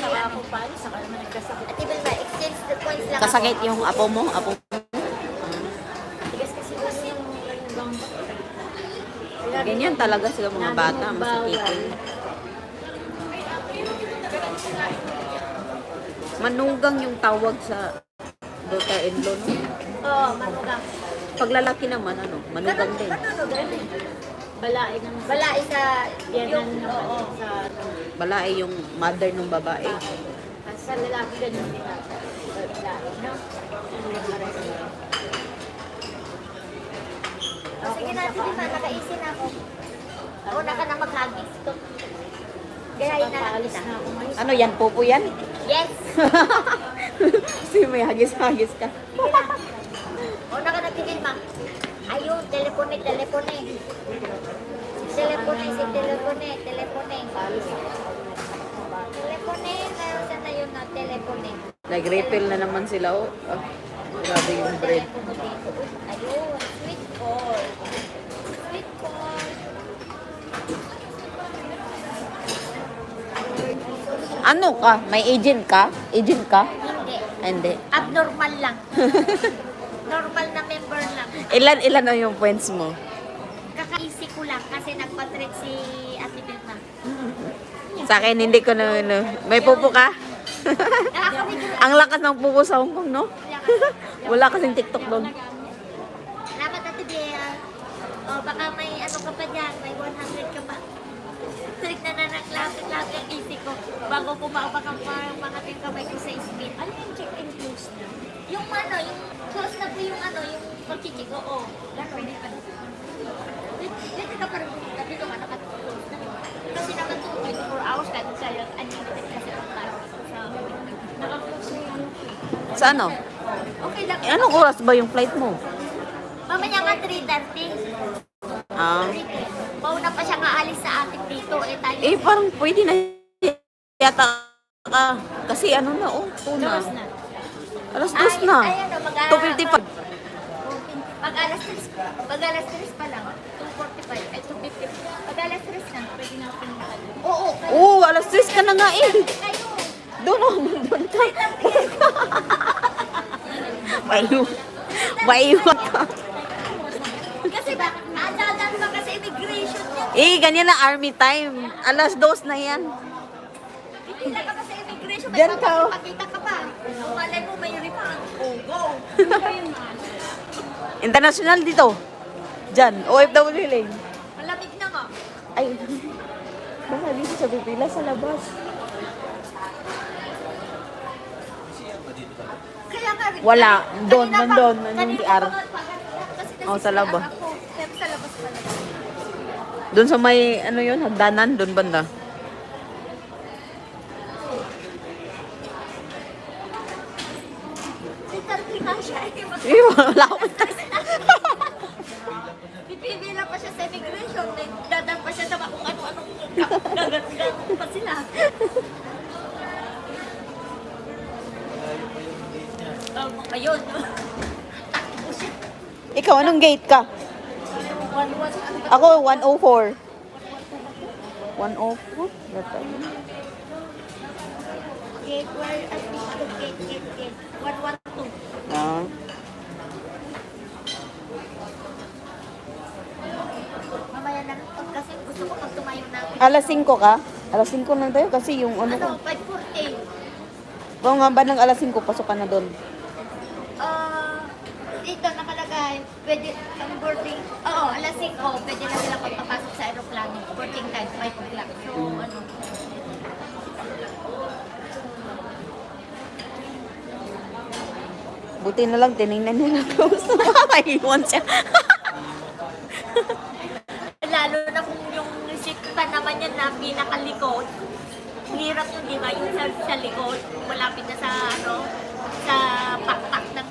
saka ako paalis, saka naman nagkasakit. Ate Vilma, exchange the points lang Kasakit ako. yung apo mo? Apo mo? Tigas kasi yung gamba. Ganyan talaga sila mga bata. Masakitin. Manugang yung tawag sa daughter-in-law. No? Oo, manugang. Pag lalaki naman, ano, manugang din. Balae ng Balai sa biyanan yung, naman. oo. Sa, Balae yung mother ng babae. sa lalaki ganun din natin. Balae, no? Sige na, Ate Vilma, nakaisin ako. Una ka na maghagis. Gayahin na lang Paalis kita. na ako ngayon. Ano yan? Pupo yan? Yes! Kasi may hagis-hagis ka. Sige na. Una ka na, Ate Vilma. Ayun, telepone. Telepone, telepone. Telepone, naroon na yun na telepone. Nag-refill na naman sila. Oh. Ah, grabe yung bread. Ayun, sweet corn. Sweet corn. Ano ka? May agent ka? Agent ka? Hindi. Hindi. Abnormal lang. Normal na member lang. Ilan na yung points mo? Kakaisi ko lang kasi nagpatreat si Ate Vilma. Sa akin, hindi ko na, ano. May pupo ka? Nakakabigil lang. Ang lakas ng pupo sa Hong Kong, no? Wala kasing TikTok doon. Salamat, Ate Bea. O, baka may ano ka pa dyan, may 100 ka pa. Trick na naklapit-lapit ang isi ko bago kumabak ang mga kamay ko sa spin. Ano yung check-in close na? Yung ano, yung close na po yung ano, yung pagchichik, oo. Gano'n. Pwede ka pa rin pumunta dito, close na. Kasi naman 24 hours kahit sa'yo, unlimited kasi ang klase sa Naka-close na yung ano ko eh. Sa ano? Okay lang. Anong oras ba yung flight mo? Mamaya nga 3:30. Ah. Mauna pa siya nga alis sa atin dito. Eh tayo. Eh, parang pwede na yata ka. Kasi ano na, oh, tuna. Close na. Alas 2 na. Ay, ano, 2:55. Pag alas 3 pa lang. 2:45. Ay, 2:50. Pag alas 3 na. Pwede na ako pumunta doon. Oo, kayo. Oo, alas 3 ka na nga eh. Kayo. Doon, oh, doon ka. Bayo. Bayo ka. Kasi ba, dadan pa kasi immigration yan. Eh, ganyan na army time. Alas 2 na yan. Pipila ka pa sa immigration. May Diyan ka, oh. papakita ka pa. Kung alay mo may refund. Oh, go. International dito. Diyan, OFW lane. Malamig na nga. Ay, baka dito sa pipila sa labas. Kaya nga, Wala. Doon, kanina pa- nandun, nandun kanina si pa Ar. nga, kasi Oh, sa labas. ako, pero sa labas pala. Doon sa may, ano yun, hagdanan, doon banda. Interview na siya. Eh, wala ko. Pipila pa siya sa immigration. Dadan pa siya sa kung ano-anong gagat-gagat pa sila. Ayun. Oh, shit. Ikaw, anong gate ka? Ako, 104. 104? Gate, where at the gate. 112. Ah. Mamaya na lang. Kasi gusto ko pag tumayo na. Alas 5 ka? Alas 5 lang tayo kasi yung ano ko. Ano, 5:40. Kung nga ba ng alas 5, pasok ka na doon. Dito nakalagay, pwede ang boarding, oo, alas 5, pwede na sila pagpapasok sa aeroplano. Boarding time, 5 o'clock. So, ano, Buti na lang, tinignan nila close. Maiwan siya. lalo na kung yung seat pa naman yan na pinakalikod. Ang hirap yun, di ba? Yung sa likod, malapit na sa, ano, sa pakpak ng,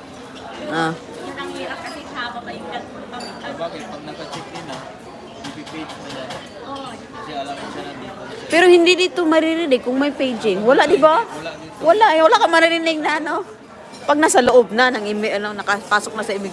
Ah. yun ang hirap kasi haba pa yung Bakit pag naka-check-in na, ipipage mo yan. Oo. Kasi alam mo siya nandito na siya. Pero hindi dito maririnig kung may paging. Wala, di ba? Wala dito. Wala, eh. Wala ka maririnig na ano. Pag nasa loob na, ng nakapasok na sa